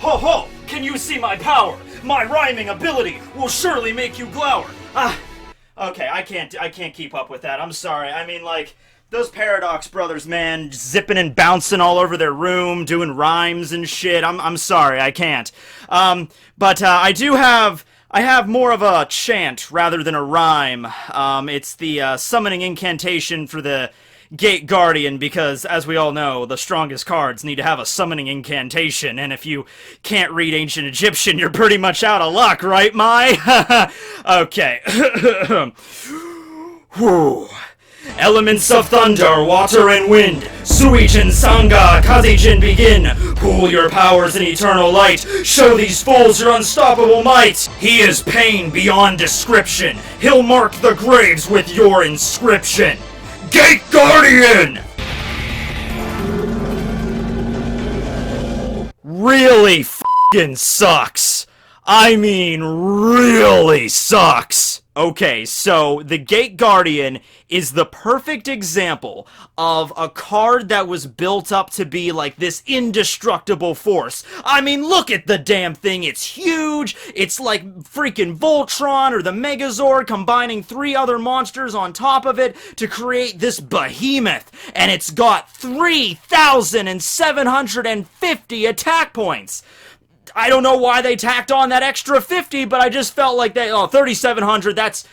Ho ho! Can you see my power? My rhyming ability will surely make you glower. Okay, I can't keep up with that. I'm sorry. I mean, like, those Paradox brothers, man, zipping and bouncing all over their room, doing rhymes and shit. I'm sorry, I can't. But I have more of a chant rather than a rhyme. It's the summoning incantation for the Gate Guardian, because, as we all know, the strongest cards need to have a summoning incantation, and if you can't read Ancient Egyptian, you're pretty much out of luck, right, Mai? Okay. Whew. Elements of thunder, water, and wind, Suijin, Sanga, Kazijin begin. Pool your powers in eternal light. Show these fools your unstoppable might. He is pain beyond description. He'll mark the graves with your inscription. Gate Guardian! Really f***ing sucks. I mean, really sucks. Okay, so the Gate Guardian is the perfect example of a card that was built up to be like this indestructible force. I mean, look at the damn thing. It's huge. It's like freaking Voltron or the Megazord combining 3 other monsters on top of it to create this behemoth. And it's got 3,750 attack points. I don't know why they tacked on that extra 50, but I just felt like that, 3,700, that's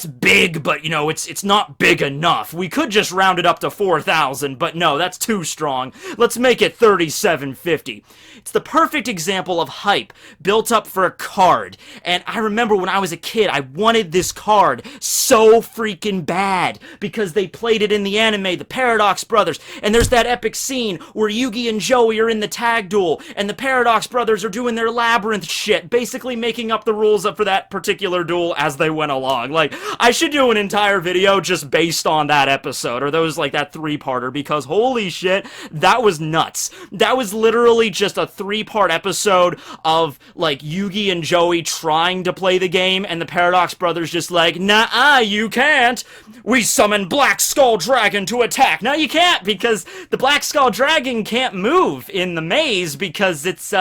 big, but, you know, it's not big enough. We could just round it up to 4,000, but no, that's too strong. Let's make it 3,750. It's the perfect example of hype built up for a card, and I remember when I was a kid, I wanted this card so freaking bad, because they played it in the anime, the Paradox Brothers, and there's that epic scene where Yugi and Joey are in the tag duel, and the Paradox Brothers are doing their Labyrinth shit, basically making up the rules up for that particular duel as they went along. Like, I should do an entire video just based on that episode, or those, like, that 3-parter, because holy shit, that was nuts. That was literally just a 3-part episode of, like, Yugi and Joey trying to play the game, and the Paradox Brothers just like, nah, you can't. We summon Black Skull Dragon to attack. No, you can't, because the Black Skull Dragon can't move in the maze, because it's,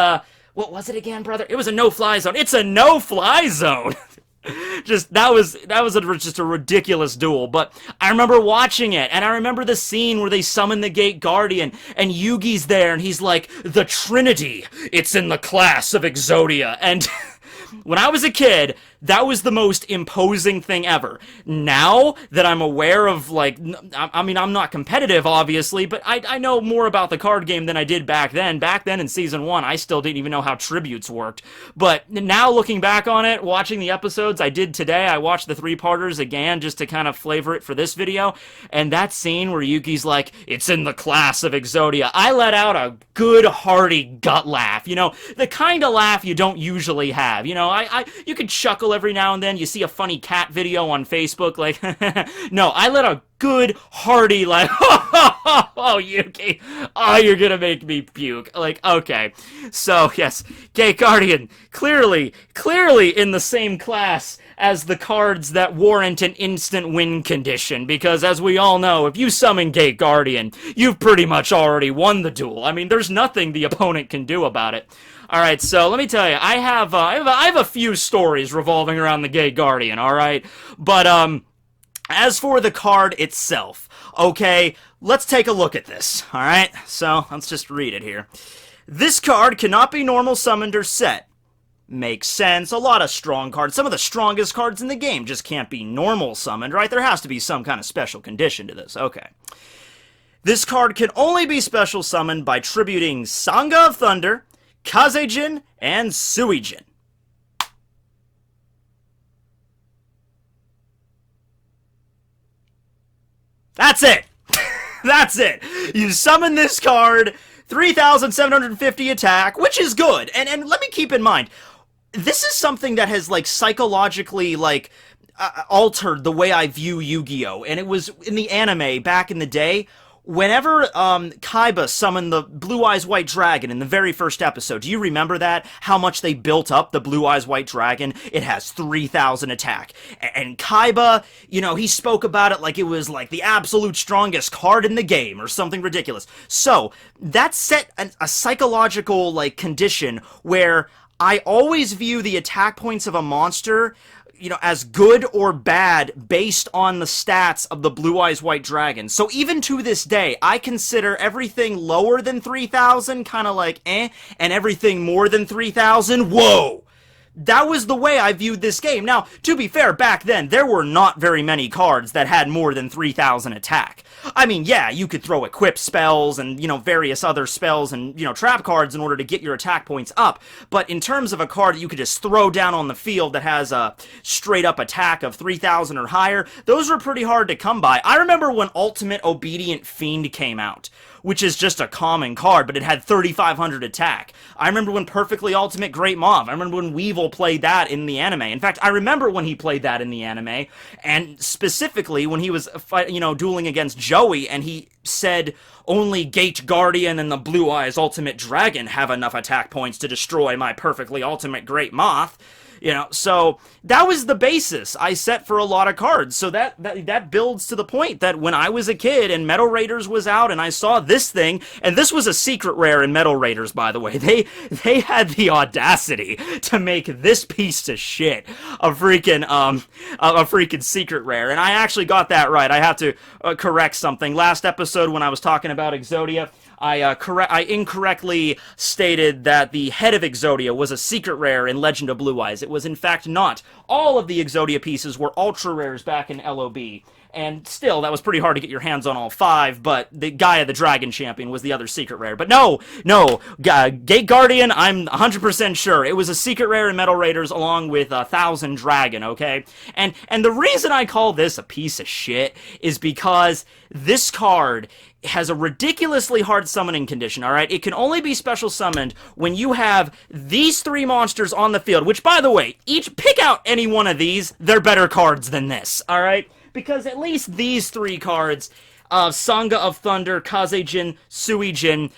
what was it again, brother? It was a no-fly zone. It's a no-fly zone! That was just a ridiculous duel, but I remember watching it, and I remember the scene where they summon the Gate Guardian, and Yugi's there, and he's like, the Trinity, it's in the class of Exodia, and when I was a kid, that was the most imposing thing ever. Now that I'm aware of, like, I mean, I'm not competitive, obviously, but I know more about the card game than I did back then. Back then in Season 1, I still didn't even know how tributes worked. But now looking back on it, watching the episodes I did today, I watched the 3-parters again just to kind of flavor it for this video, and that scene where Yuki's like, it's in the class of Exodia, I let out a good, hearty gut laugh. You know, the kind of laugh you don't usually have. You know, you could chuckle every now and then. You see a funny cat video on Facebook, like, no, I let a good, hearty, like, oh, Yuki, oh, you're gonna make me puke. Like, okay. So, yes, Gate Guardian, clearly in the same class as the cards that warrant an instant win condition, because as we all know, if you summon Gate Guardian, you've pretty much already won the duel. I mean, there's nothing the opponent can do about it. Alright, so let me tell you, I have a few stories revolving around the Gate Guardian, alright? But, as for the card itself, okay, let's take a look at this, alright? So, let's just read it here. This card cannot be normal summoned or set. Makes sense. A lot of strong cards, some of the strongest cards in the game just can't be normal summoned, right? There has to be some kind of special condition to this, okay. This card can only be special summoned by tributing Sanga of Thunder, Kazejin, and Suijin. That's it! That's it! You summon this card, 3,750 attack, which is good. And let me keep in mind, this is something that has, like, psychologically, like, altered the way I view Yu-Gi-Oh! And it was in the anime back in the day, Whenever Kaiba summoned the Blue Eyes White Dragon in the very first episode, do you remember that? How much they built up the Blue Eyes White Dragon? It has 3,000 attack. And Kaiba, you know, he spoke about it like it was like the absolute strongest card in the game or something ridiculous. So, that set a psychological, like, condition where I always view the attack points of a monster, you know, as good or bad based on the stats of the Blue Eyes White Dragon. So even to this day, I consider everything lower than 3,000 kind of like and everything more than 3,000, whoa! That was the way I viewed this game. Now, to be fair, back then, there were not very many cards that had more than 3,000 attack. I mean, yeah, you could throw equip spells and, you know, various other spells and, you know, trap cards in order to get your attack points up, but in terms of a card that you could just throw down on the field that has a straight-up attack of 3,000 or higher, those were pretty hard to come by. I remember when Ultimate Obedient Fiend came out, which is just a common card, but it had 3,500 attack. I remember when Perfectly Ultimate Great Mauve. I remember when Weevil played that in the anime. In fact, I remember when he played that in the anime, and specifically when he was, you know, dueling against Joey, and he said only Gate Guardian and the Blue Eyes Ultimate Dragon have enough attack points to destroy my Perfectly Ultimate Great Moth. You know, so that was the basis I set for a lot of cards. So that builds to the point that when I was a kid and Metal Raiders was out and I saw this thing, and this was a secret rare in Metal Raiders, by the way. They had the audacity to make this piece of shit a freaking secret rare. And I actually got that right. I have to correct something. Last episode when I was talking about Exodia, I incorrectly stated that the head of Exodia was a secret rare in Legend of Blue Eyes. It was in fact not. All of the Exodia pieces were ultra rares back in LOB. And still, that was pretty hard to get your hands on all 5, but the Gaia the Dragon Champion was the other secret rare. But no, Gate Guardian, I'm 100% sure. It was a secret rare in Metal Raiders along with 1,000 Dragon, okay? And the reason I call this a piece of shit is because this card has a ridiculously hard summoning condition, alright? It can only be special summoned when you have these 3 monsters on the field, which, by the way, pick out any one of these, they're better cards than this, alright? Because at least these 3 cards, SANGA of Thunder, Kazejin, Suijin,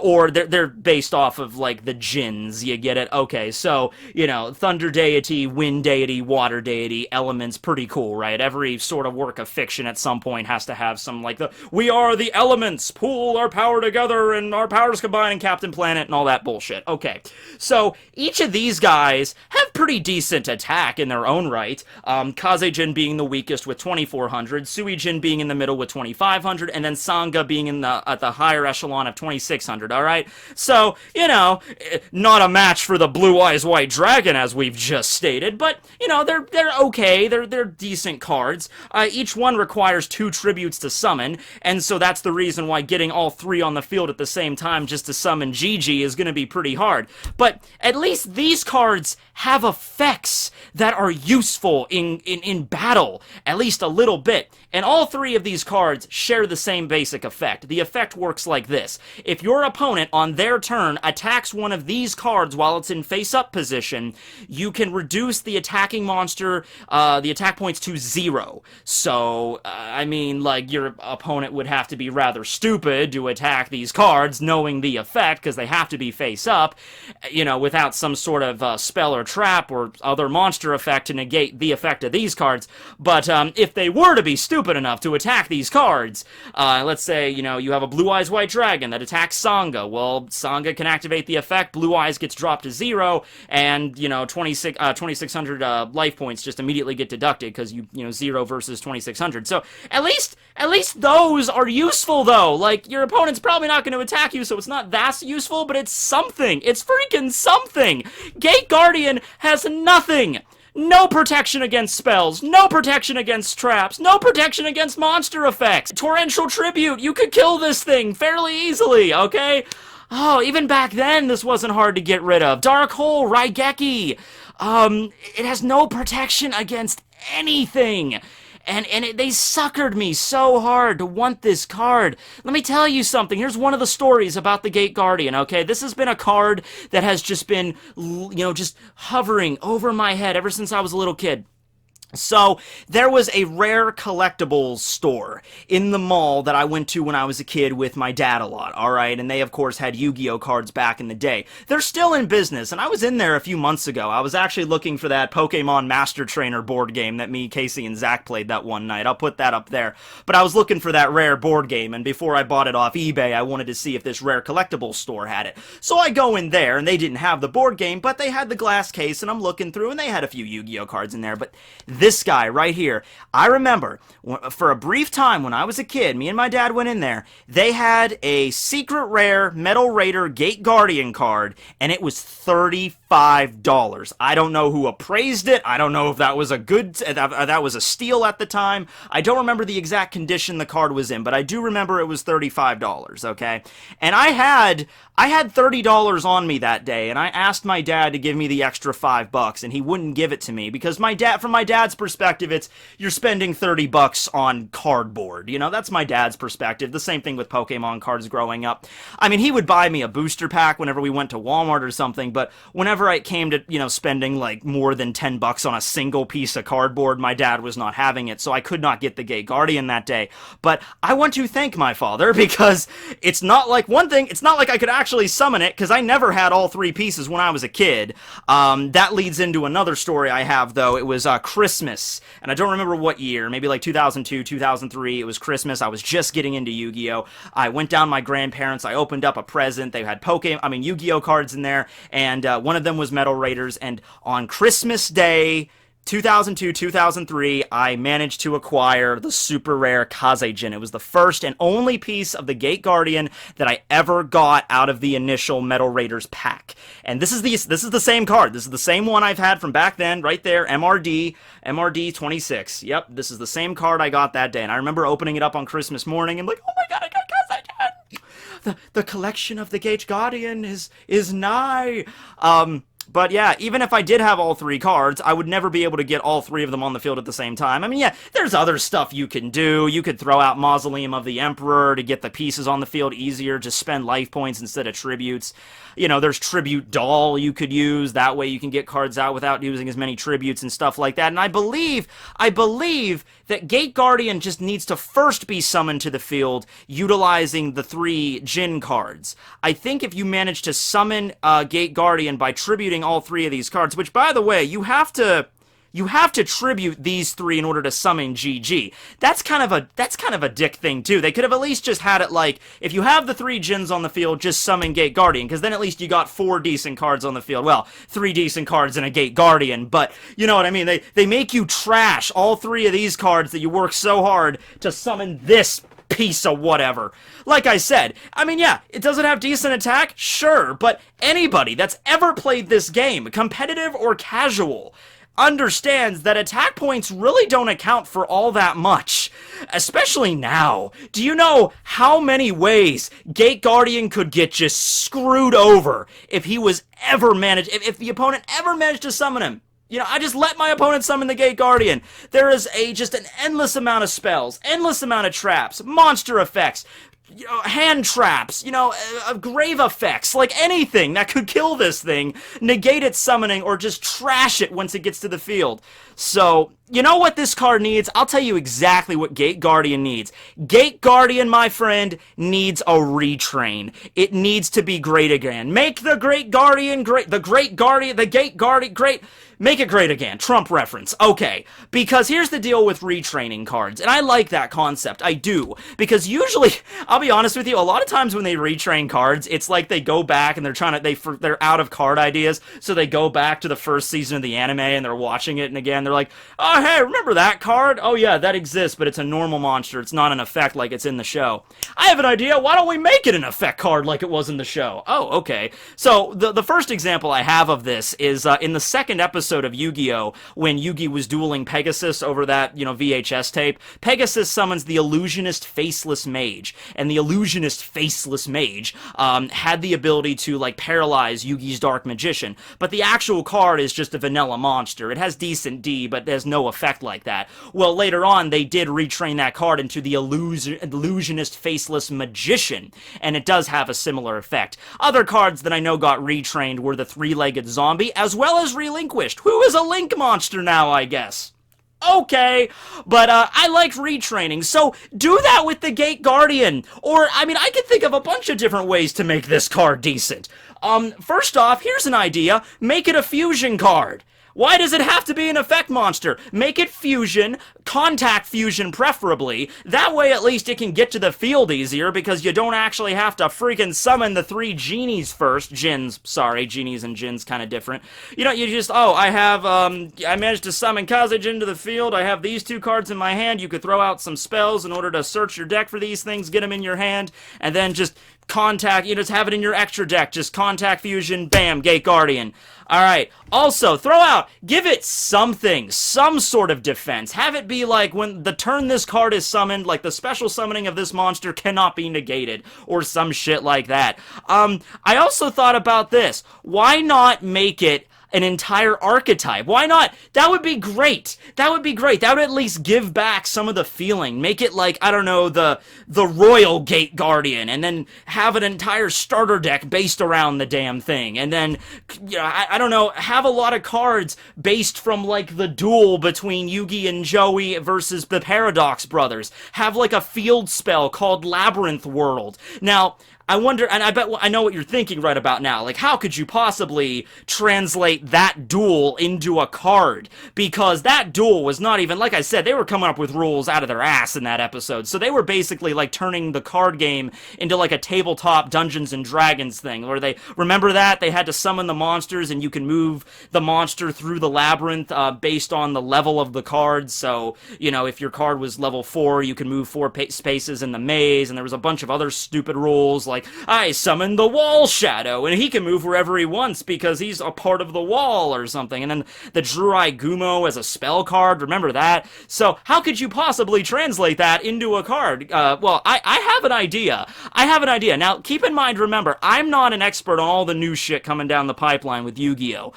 or they're based off of, like, the Jins, you get it? Okay, so, you know, Thunder Deity, Wind Deity, Water Deity, elements, pretty cool, right? Every sort of work of fiction at some point has to have some, like, we are the elements, pool our power together, and our powers combine in Captain Planet, and all that bullshit. Okay, so each of these guys have pretty decent attack in their own right, Kazejin being the weakest with 2,400, Suijin being in the middle with 2,500, and then SANGA being at the higher echelon of 2,600, alright? So, you know, not a match for the Blue Eyes White Dragon, as we've just stated, but, you know, they're okay, they're decent cards. Each one requires 2 tributes to summon, and so that's the reason why getting all 3 on the field at the same time just to summon Gigi is gonna be pretty hard. But at least these cards have effects that are useful in battle, at least a little bit. And all 3 of these cards share the same basic effect. The effect works like this. If your opponent, on their turn, attacks one of these cards while it's in face-up position, you can reduce the attacking monster, the attack points to 0. So, I mean, like, your opponent would have to be rather stupid to attack these cards, knowing the effect, because they have to be face-up, you know, without some sort of spell or trap or other monster effect to negate the effect of these cards. But if they were to be stupid enough to attack these cards, let's say, you know, you have a Blue Eyes White Dragon that attacks SANGA. Well, SANGA can activate the effect, Blue Eyes gets dropped to 0, and, you know, 2,600 life points just immediately get deducted, because you know, 0 versus 2,600. So, at least those are useful, though. Like, your opponent's probably not going to attack you, so it's not that useful, but it's something. It's freaking something! Gate Guardian has nothing! No protection against spells, no protection against traps, no protection against monster effects. Torrential Tribute, you could kill this thing fairly easily, okay? Oh, even back then, this wasn't hard to get rid of. Dark Hole, Raigeki. It has no protection against anything. And they suckered me so hard to want this card. Let me tell you something. Here's one of the stories about the Gate Guardian, okay? This has been a card that has just been, you know, just hovering over my head ever since I was a little kid. So, there was a rare collectibles store in the mall that I went to when I was a kid with my dad a lot, alright? And they, of course, had Yu-Gi-Oh cards back in the day. They're still in business, and I was in there a few months ago. I was actually looking for that Pokemon Master Trainer board game that me, Casey, and Zach played that one night. I'll put that up there. But I was looking for that rare board game, and before I bought it off eBay, I wanted to see if this rare collectibles store had it. So I go in there, and they didn't have the board game, but they had the glass case, and I'm looking through, and they had a few Yu-Gi-Oh cards in there, but this guy right here, I remember for a brief time when I was a kid, me and my dad went in there, they had a secret rare Metal Raider Gate Guardian card, and it was $35. I don't know who appraised it. I don't know if that was that was a steal at the time. I don't remember the exact condition the card was in, but I do remember it was $35, okay? And I had $30 on me that day, and I asked my dad to give me the extra $5, and he wouldn't give it to me because from my dad's perspective, it's you're spending $30 on cardboard. You know, that's my dad's perspective. The same thing with Pokemon cards growing up. I mean, he would buy me a booster pack whenever we went to Walmart or something, but whenever I came to, you know, spending like more than $10 on a single piece of cardboard, my dad was not having it, so I could not get the Gate Guardian that day. But I want to thank my father because it's not like I could actually summon it because I never had all three pieces when I was a kid. That leads into another story I have, though. It was Christmas, and I don't remember what year, maybe like 2002, 2003. It was Christmas. I was just getting into Yu-Gi-Oh! I went down to my grandparents. I opened up a present. They had Yu-Gi-Oh! Cards in there, and one of them was Metal Raiders, and on Christmas Day, 2002, 2003, I managed to acquire the super rare Kazejin. It was the first and only piece of the Gate Guardian that I ever got out of the initial Metal Raiders pack. And this is the same card. This is the same one I've had from back then, right there, MRD 26. Yep, this is the same card I got that day. And I remember opening it up on Christmas morning and like, oh my god, I got Kazejin! The collection of the Gate Guardian is nigh. But yeah, even if I did have all three cards, I would never be able to get all three of them on the field at the same time. I mean, yeah, there's other stuff you can do. You could throw out Mausoleum of the Emperor to get the pieces on the field easier, just spend life points instead of tributes. You know, there's Tribute Doll you could use. That way you can get cards out without using as many tributes and stuff like that. And I believe that Gate Guardian just needs to first be summoned to the field utilizing the 3 Jin cards. I think if you manage to summon Gate Guardian by tributing all 3 of these cards, which, by the way, you have to tribute these 3 in order to summon GG. That's kind of a dick thing too. They could have at least just had it like, if you have the 3 Jins on the field, just summon Gate Guardian, because then at least you got 4 decent cards on the field. Well, 3 decent cards and a Gate Guardian, but you know what I mean? They make you trash all 3 of these cards that you work so hard to summon this piece of whatever. Like I said, I mean, yeah, it doesn't have decent attack, sure, but anybody that's ever played this game, competitive or casual, understands that attack points really don't account for all that much. Especially now. Do you know how many ways Gate Guardian could get just screwed over if the opponent ever managed to summon him? You know, I just let my opponent summon the Gate Guardian. There is just an endless amount of spells, endless amount of traps, monster effects, you know, hand traps, you know, grave effects, like anything that could kill this thing, negate its summoning, or just trash it once it gets to the field. So, you know what this card needs? I'll tell you exactly what Gate Guardian needs. Gate Guardian, my friend, needs a retrain. It needs to be great again. Make the Great Guardian great. The Gate Guardian great. Make it great again. Trump reference. Okay. Because here's the deal with retraining cards. And I like that concept. I do. Because usually, I'll be honest with you, a lot of times when they retrain cards, it's like they go back and they're out of card ideas. So they go back to the first season of the anime and they're watching it, and again, they're like, oh, hey, remember that card? Oh yeah, that exists, but it's a normal monster. It's not an effect like it's in the show. I have an idea. Why don't we make it an effect card like it was in the show? Oh, okay. So the first example I have of this is in the second episode of Yu-Gi-Oh! When Yugi was dueling Pegasus over that, you know, VHS tape. Pegasus summons the Illusionist Faceless Mage, and the Illusionist Faceless Mage had the ability to, like, paralyze Yugi's Dark Magician, but the actual card is just a vanilla monster. It has decent D, but there's no effect like that. Well, later on, they did retrain that card into the Illusionist Faceless Magician, and it does have a similar effect. Other cards that I know got retrained were the 3-legged zombie, as well as Relinquished, who is a Link monster now, I guess. Okay, but I liked retraining, so do that with the Gate Guardian. Or, I mean, I could think of a bunch of different ways to make this card decent. First off, here's an idea. Make it a fusion card. Why does it have to be an effect monster? Make it fusion, contact fusion preferably. That way at least it can get to the field easier because you don't actually have to freaking summon the 3 genies first. Djinns, sorry, genies and djinns kind of different. You know, you just, oh, I managed to summon Kazejin to the field. I have these 2 cards in my hand. You could throw out some spells in order to search your deck for these things, get them in your hand, and then just contact, you know, just have it in your extra deck. Just contact fusion, bam, Gate Guardian. Alright, also, throw out, give it something, some sort of defense. Have it be like, when the turn this card is summoned, like the special summoning of this monster cannot be negated, or some shit like that. I also thought about this. Why not make it an entire archetype? Why not? That would be great. That would be great. That would at least give back some of the feeling. Make it like, I don't know, the Royal Gate Guardian, and then have an entire starter deck based around the damn thing. And then, you know, I don't know, have a lot of cards based from, like, the duel between Yugi and Joey versus the Paradox Brothers. Have, like, a field spell called Labyrinth World. Now, I wonder, and I bet I know what you're thinking right about now. Like, how could you possibly translate that duel into a card? Because that duel was not even, like I said, they were coming up with rules out of their ass in that episode. So they were basically, like, turning the card game into, like, a tabletop Dungeons and Dragons thing, where they, remember that? They had to summon the monsters, and you can move the monster through the labyrinth based on the level of the cards. So, you know, if your card was level 4, you can move 4 spaces in the maze, and there was a bunch of other stupid rules, like, I summon the wall shadow, and he can move wherever he wants because he's a part of the wall or something. And then the Drurai Gumo as a spell card, remember that? So how could you possibly translate that into a card? Well, I have an idea. I have an idea. Now, keep in mind, remember, I'm not an expert on all the new shit coming down the pipeline with Yu-Gi-Oh!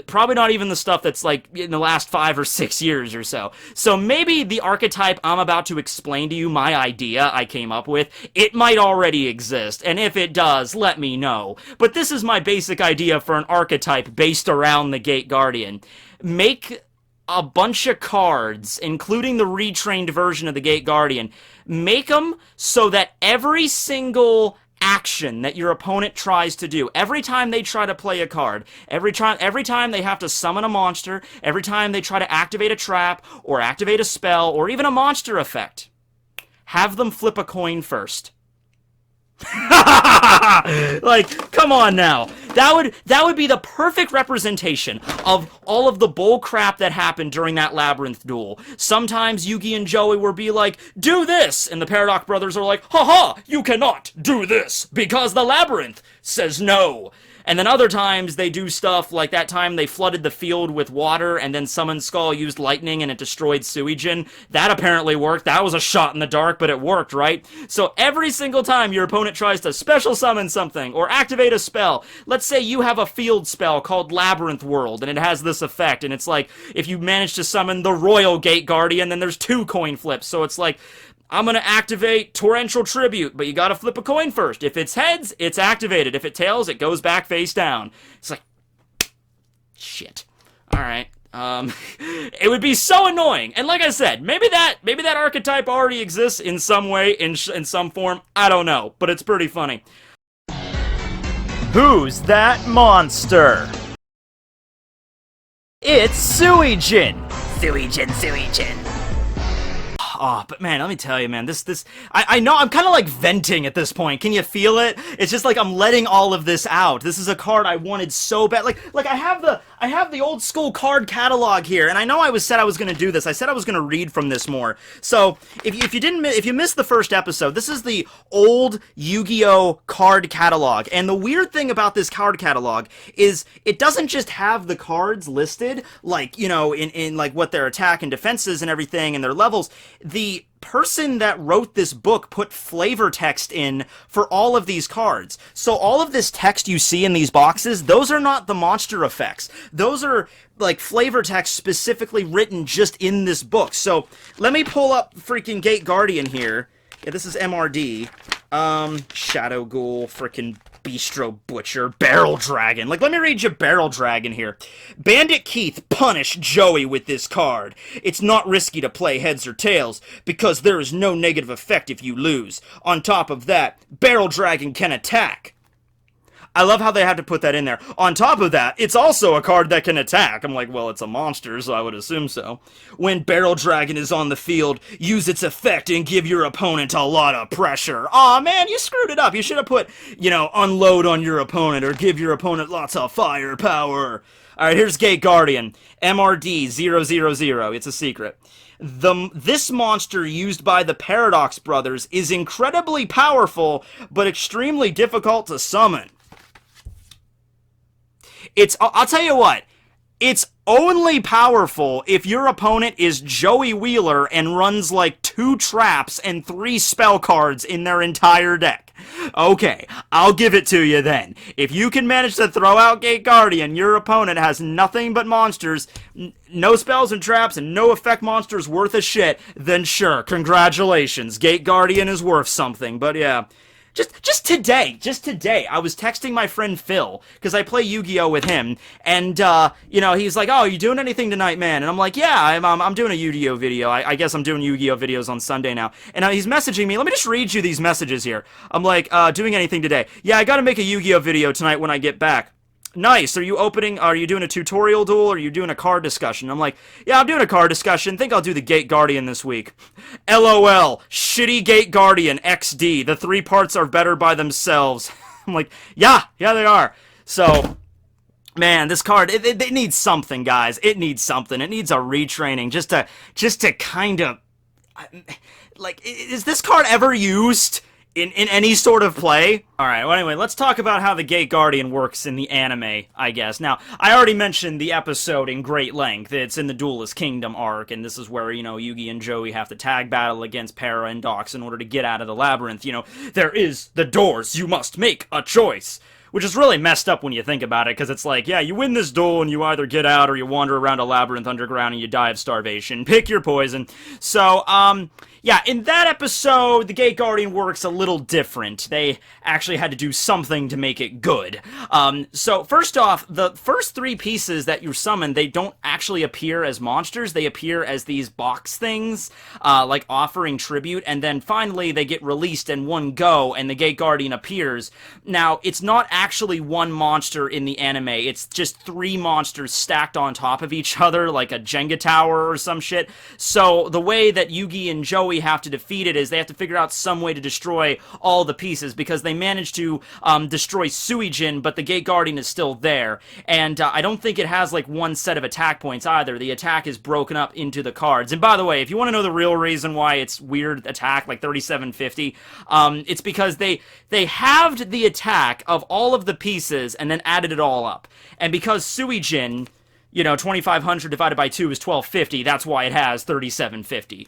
Probably not even the stuff that's, like, in the last 5 or 6 years or so. So maybe the archetype I'm about to explain to you, my idea I came up with, it might already exist. And if it does, let me know. But this is my basic idea for an archetype based around the Gate Guardian. Make a bunch of cards, including the retrained version of the Gate Guardian. Make them so that every single action that your opponent tries to do, every time they try to play a card, every time they have to summon a monster, every time they try to activate a trap, or activate a spell, or even a monster effect, have them flip a coin first. Like, come on now. That would be the perfect representation of all of the bull crap that happened during that Labyrinth duel. Sometimes Yugi and Joey would be like, do this! And the Paradox Brothers are like, haha, you cannot do this, because the Labyrinth says no. And then other times they do stuff like that time they flooded the field with water and then Summon Skull used lightning and it destroyed Suijin. That apparently worked. That was a shot in the dark, but it worked, right? So every single time your opponent tries to special summon something or activate a spell, let's say you have a field spell called Labyrinth World and it has this effect, and it's like if you manage to summon the Royal Gate Guardian, then there's 2 coin flips. So it's like, I'm gonna activate Torrential Tribute, but you gotta flip a coin first. If it's heads, it's activated. If it tails, it goes back face down. It's like, shit. Alright. It would be so annoying. And like I said, maybe that archetype already exists in some way, in some form. I don't know, but it's pretty funny. Who's that monster? It's Suijin! Suijin. Oh, but man, let me tell you, man, I know I'm kind of like venting at this point. Can you feel it? It's just like I'm letting all of this out. This is a card I wanted so bad. Like I have the old school card catalog here, and I know I said I was going to do this. I said I was going to read from this more. So if you missed the first episode, this is the old Yu-Gi-Oh card catalog. And the weird thing about this card catalog is it doesn't just have the cards listed, like, you know, in like what their attack and defenses and everything and their levels. The person that wrote this book put flavor text in for all of these cards. So all of this text you see in these boxes, those are not the monster effects. Those are like flavor text specifically written just in this book. So let me pull up freaking Gate Guardian here. Yeah, this is MRD. Shadow Ghoul, freaking Bistro Butcher, Barrel Dragon. Like, let me read you Barrel Dragon here. Bandit Keith punish Joey with this card. It's not risky to play heads or tails, because there is no negative effect if you lose. On top of that, Barrel Dragon can attack. I love how they had to put that in there. On top of that, it's also a card that can attack. I'm like, well, it's a monster, so I would assume so. When Barrel Dragon is on the field, use its effect and give your opponent a lot of pressure. Aw, man, you screwed it up. You should have put, unload on your opponent or give your opponent lots of firepower. Alright, here's Gate Guardian. MRD000. It's a secret. This monster used by the Paradox Brothers is incredibly powerful, but extremely difficult to summon. I'll tell you what, it's only powerful if your opponent is Joey Wheeler and runs like 2 traps and 3 spell cards in their entire deck. Okay, I'll give it to you then. If you can manage to throw out Gate Guardian, your opponent has nothing but monsters, no spells and traps, and no effect monsters worth a shit, then sure, congratulations, Gate Guardian is worth something, but yeah. Just today, I was texting my friend Phil, because I play Yu-Gi-Oh! With him, and, he's like, oh, you doing anything tonight, man? And I'm like, yeah, I'm doing a Yu-Gi-Oh! Video. I guess I'm doing Yu-Gi-Oh! Videos on Sunday now. And he's messaging me. Let me just read you these messages here. I'm like, doing anything today? Yeah, I gotta make a Yu-Gi-Oh! Video tonight when I get back. Nice. Are you doing a tutorial duel, or are you doing a card discussion? I'm like, yeah, I'm doing a card discussion. Think I'll do the Gate Guardian this week. LOL. Shitty Gate Guardian XD. The 3 parts are better by themselves. I'm like, yeah, they are. So, man, this card, it needs something, guys. It needs something. It needs a retraining just to kind of, like, is this card ever used in any sort of play? Alright, well anyway, let's talk about how the Gate Guardian works in the anime, I guess. Now, I already mentioned the episode in great length. It's in the Duelist Kingdom arc, and this is where, Yugi and Joey have to tag battle against Para and Dox in order to get out of the labyrinth. There is the doors, you must make a choice. Which is really messed up when you think about it, because it's like, yeah, you win this duel and you either get out or you wander around a labyrinth underground and you die of starvation. Pick your poison. So, yeah, in that episode, the Gate Guardian works a little different. They actually had to do something to make it good. So, first off, the first 3 pieces that you summon, they don't actually appear as monsters. They appear as these box things, like offering tribute, and then finally they get released in one go, and the Gate Guardian appears. Now, it's not actually one monster in the anime. It's just 3 monsters stacked on top of each other, like a Jenga tower or some shit. So, the way that Yugi and Joey have to defeat it is they have to figure out some way to destroy all the pieces, because they managed to destroy Suijin, but the Gate Guardian is still there. And I don't think it has like one set of attack points either. The attack is broken up into the cards. And by the way, if you want to know the real reason why it's weird attack, like 3750, it's because they halved the attack of all of the pieces and then added it all up. And because Suijin, 2500 divided by 2 is 1250, that's why it has 3750.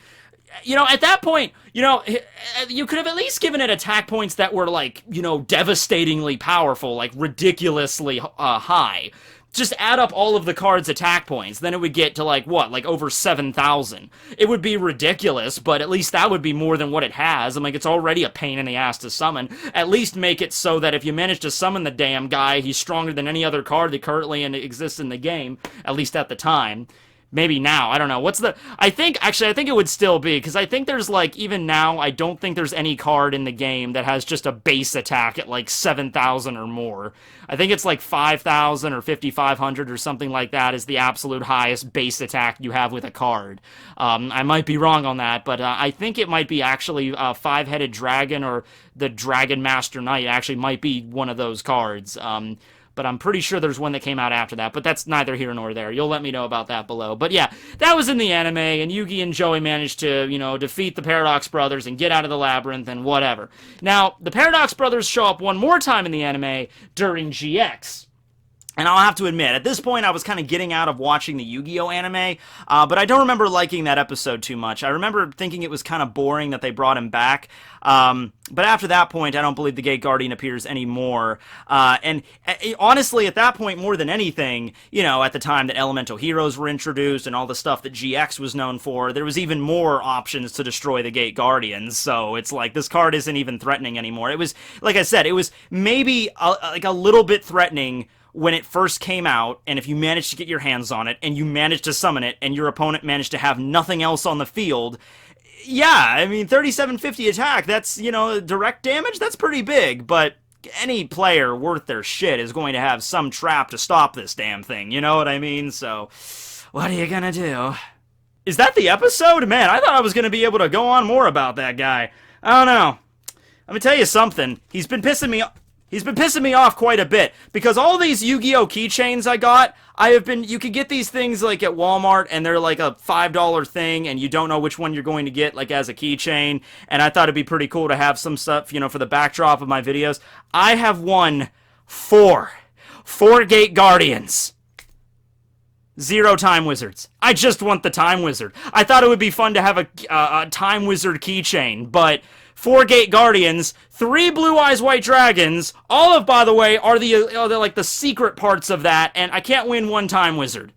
At that point, you could have at least given it attack points that were, like, devastatingly powerful, like, ridiculously high. Just add up all of the cards' attack points, then it would get to, like, what, like, over 7,000. It would be ridiculous, but at least that would be more than what it has. I'm like, it's already a pain in the ass to summon. At least make it so that if you manage to summon the damn guy, he's stronger than any other card that currently exists in the game, at least at the time. Maybe now, I don't know. I think it would still be, because I think there's, like, even now, I don't think there's any card in the game that has just a base attack at, like, 7,000 or more. I think it's, like, 5,000 or 5,500 or something like that is the absolute highest base attack you have with a card. I might be wrong on that, but I think it might be actually a 5-headed dragon, or the Dragon Master Knight actually might be one of those cards. But I'm pretty sure there's one that came out after that, but that's neither here nor there. You'll let me know about that below. But yeah, that was in the anime, and Yugi and Joey managed to, defeat the Paradox Brothers and get out of the labyrinth and whatever. Now, the Paradox Brothers show up one more time in the anime during GX. And I'll have to admit, at this point, I was kind of getting out of watching the Yu-Gi-Oh anime, but I don't remember liking that episode too much. I remember thinking it was kind of boring that they brought him back. But after that point, I don't believe the Gate Guardian appears anymore. And honestly, at that point, more than anything, you know, at the time that Elemental Heroes were introduced and all the stuff that GX was known for, there was even more options to destroy the Gate Guardians. So it's like, this card isn't even threatening anymore. It was, like I said, it was maybe like a little bit threatening when it first came out, and if you managed to get your hands on it, and you managed to summon it, and your opponent managed to have nothing else on the field, yeah, I mean, 3750 attack, that's, you know, direct damage, that's pretty big, but any player worth their shit is going to have some trap to stop this damn thing, you know what I mean? So, what are you gonna do? Is that the episode? Man, I thought I was gonna be able to go on more about that guy. I don't know. Let me tell you something. He's been pissing me off quite a bit, because all these Yu-Gi-Oh keychains I got, you could get these things like at Walmart, and they're like a $5 thing, and you don't know which one you're going to get, like as a keychain, and I thought it'd be pretty cool to have some stuff, you know, for the backdrop of my videos. I have won four Gate Guardians. 0 Time Wizards. I just want the Time Wizard. I thought it would be fun to have a Time Wizard keychain, but 4 Gate Guardians, 3 Blue Eyes White Dragons, all of, by the way, are like the secret parts of that, and I can't win 1 Time Wizard.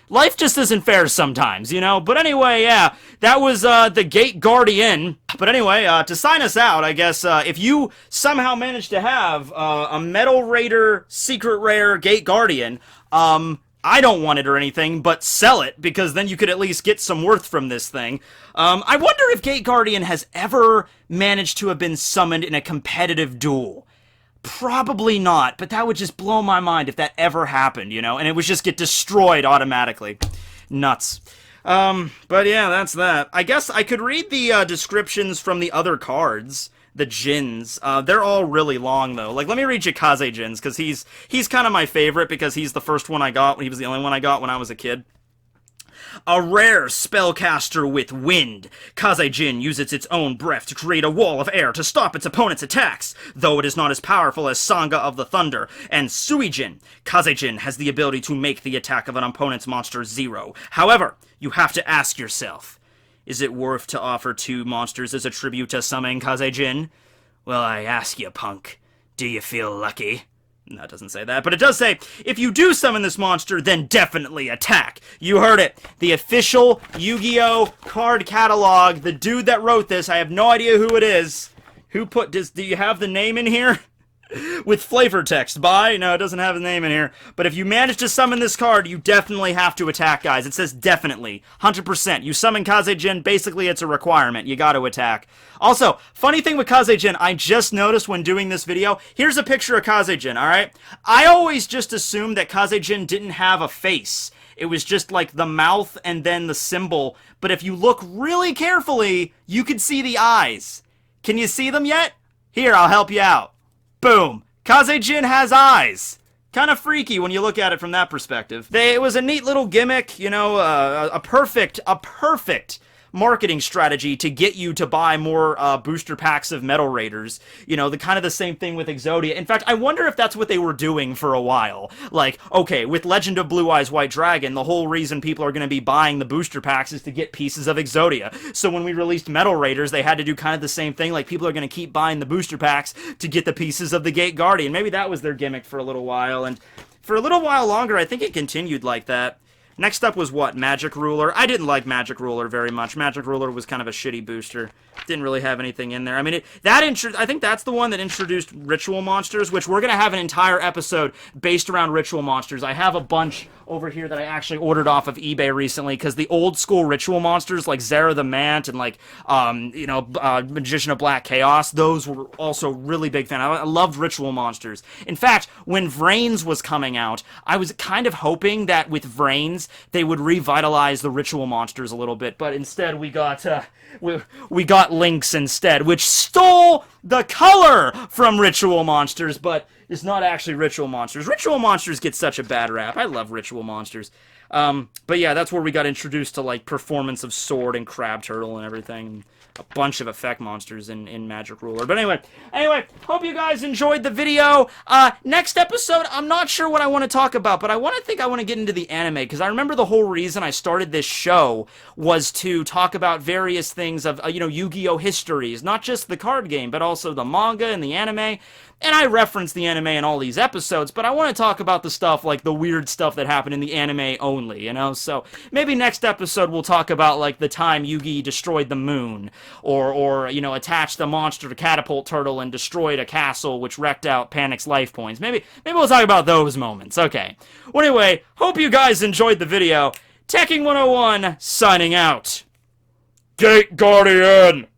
Life just isn't fair sometimes, you know? But anyway, yeah, that was the Gate Guardian. But anyway, to sign us out, I guess, if you somehow manage to have a Metal Raider Secret Rare Gate Guardian, I don't want it or anything, but sell it, because then you could at least get some worth from this thing. I wonder if Gate Guardian has ever managed to have been summoned in a competitive duel. Probably not, but that would just blow my mind if that ever happened, you know, and it would just get destroyed automatically. Nuts. But yeah, that's that. I guess I could read the descriptions from the other cards. The Jins. They're all really long, though. Like, let me read you Kaze Jin's, because he's kind of my favorite, because he's the first one I got. He was the only one I got when I was a kid. A rare spellcaster with wind. Kaze Jin uses its own breath to create a wall of air to stop its opponent's attacks, though it is not as powerful as SANGA of the Thunder and Suijin. Kaze Jin has the ability to make the attack of an opponent's monster 0. However, you have to ask yourself, is it worth to offer 2 monsters as a tribute to summoning Kaze Jin? Well, I ask you, punk, do you feel lucky? No, it doesn't say that, but it does say, if you do summon this monster, then definitely attack. You heard it. The official Yu-Gi-Oh! Card catalog. The dude that wrote this, I have no idea who it is. Who put this? Do you have the name in here? With flavor text by? No, it doesn't have his name in here. But if you manage to summon this card, you definitely have to attack, guys. It says definitely. 100%. You summon Kaze Jin, basically it's a requirement. You gotta attack. Also, funny thing with Kaze Jin, I just noticed when doing this video, here's a picture of Kaze Jin, alright? I always just assumed that Kaze Jin didn't have a face. It was just like the mouth and then the symbol. But if you look really carefully, you can see the eyes. Can you see them yet? Here, I'll help you out. Boom! Kaze Jin has eyes! Kind of freaky when you look at it from that perspective. It was a neat little gimmick, you know, a perfect marketing strategy to get you to buy more booster packs of Metal Raiders. You know, the same thing with Exodia. In fact, I wonder if that's what they were doing for a while. Like, okay, with Legend of Blue Eyes White Dragon, the whole reason people are going to be buying the booster packs is to get pieces of Exodia. So when we released Metal Raiders, they had to do kind of the same thing. Like, people are going to keep buying the booster packs to get the pieces of the Gate Guardian. Maybe that was their gimmick for a little while, and for a little while longer, I think it continued like that. Next up was what? Magic Ruler. I didn't like Magic Ruler very much. Magic Ruler was kind of a shitty booster. Didn't really have anything in there. I mean, I think that's the one that introduced Ritual Monsters, which we're going to have an entire episode based around Ritual Monsters. I have a bunch over here that I actually ordered off of eBay recently, because the old school Ritual Monsters, like Zera the Mant and like, Magician of Black Chaos, those were also really big fan. I loved Ritual Monsters. In fact, when Vrains was coming out, I was kind of hoping that with Vrains, they would revitalize the Ritual Monsters a little bit, but instead we got we got Lynx instead, which stole the color from Ritual Monsters. But is not actually ritual monsters. Ritual monsters get such a bad rap. I love ritual monsters. But yeah, that's where we got introduced to, like, Performance of Sword and Crab Turtle and everything. A bunch of effect monsters in Magic Ruler. But anyway, hope you guys enjoyed the video. Next episode, I'm not sure what I want to talk about, but I want to get into the anime, because I remember the whole reason I started this show was to talk about various things of, Yu-Gi-Oh! Histories. Not just the card game, but also the manga and the anime. And I reference the anime in all these episodes, but I want to talk about the stuff, like the weird stuff that happened in the anime only, So maybe next episode we'll talk about, like, the time Yugi destroyed the moon, or attached the monster to Catapult Turtle and destroyed a castle, which wrecked out Panic's life points. Maybe we'll talk about those moments. Okay. Well, anyway, hope you guys enjoyed the video. Tekking101 signing out. Gate Guardian!